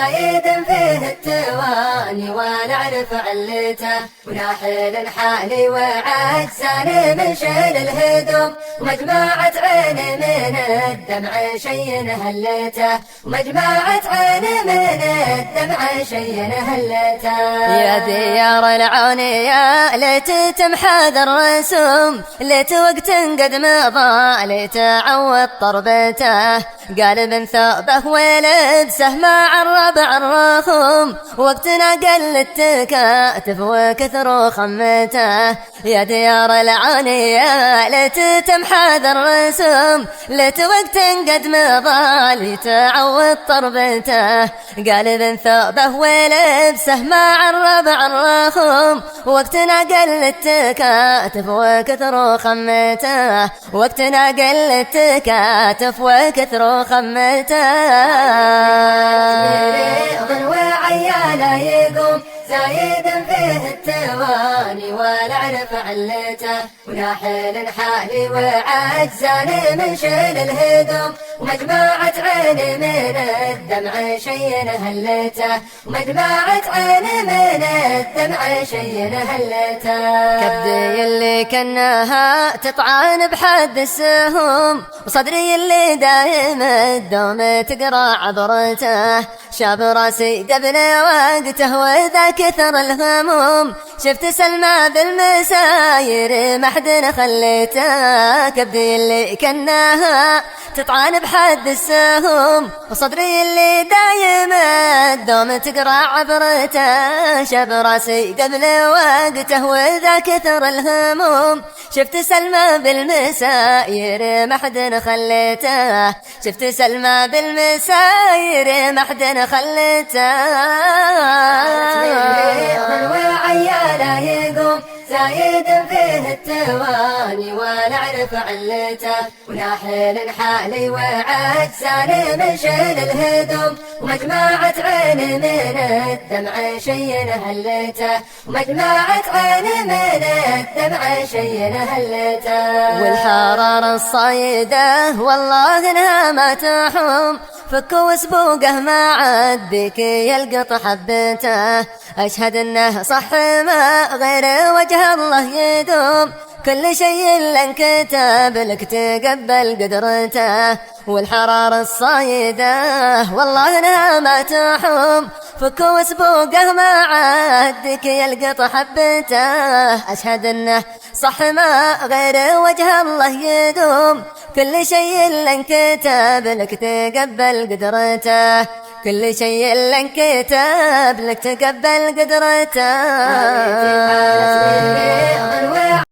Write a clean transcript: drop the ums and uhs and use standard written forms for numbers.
زايد فيه التواني ونعرف علته، وناحل حالي وعجزان من شيل الهدوم، ومجموعة عين من الدمع شي هلته، ومجموعة عين من الدمع شي هلته. يا ديار العونية ليت تمحى ذا الرسوم، ليت وقت قد مضى ليت عوض طربته، قال ثوبه ولبسه مع الربع الرخوم، وقتنا قل التكاتف وكثر خمته. يا ديار العونية ليت تمحى ذا الرسوم، ليت وقت قد مضى ليت عوض طربته، قال ثوبه ولبسه مع الربع الرخوم، وقتنا قل التكاتف وكثر خمته، وقتنا قل التكاتف وكثر خمته. وعياله يقوم زايد فيه التواني ونعرف علته، وناحل حالي وعجزان من شيل الهدوم، ومجموعة عين من الدمع شي هلته، ومجموعة عين من الدمع شي هلته. كبدي اللي كناها تطعن بحد السهوم، وصدري اللي دايم الدوم تقرا عبرته، شاب راسي قبل وقته وذا كثر الهموم، شفت سلمى بالمساير ما حد خليته. كبدي اللي كناها تطعن بحد السهوم، وصدري اللي دايم الدوم تقرا عبرته، شاب راسي قبل وقته وذا كثر الهموم، شفت سلمى بالمساير ما حد خليته، شفت سلمى بالمساير ما حد خليته. وعياله يقوم زايد فيه التواني ونعرف علته، وناحل حالي وعجزان من شيل الهدوم، ومجموعة عين من الدمع شي هلته، ومجموعة عين من الدمع شي هلته. والحرارة الصايدة والله انها ما تحوم، فكوا وسبوقه ما عاد بك يلقط حبته، أشهد انه صح ما غير وجه الله يدوم، كل شيء لانكتب لك تقبل قدرته. والحرارة الصايدة والله انها ما تحوم، فكوا وسبوقه ما عادك يلقط حبته، أشهد انه صح ما غير وجه الله يدوم، كل شيء لانكتب لك تقبل قدرته، كل شيء لانكتب لك تقبل قدرته.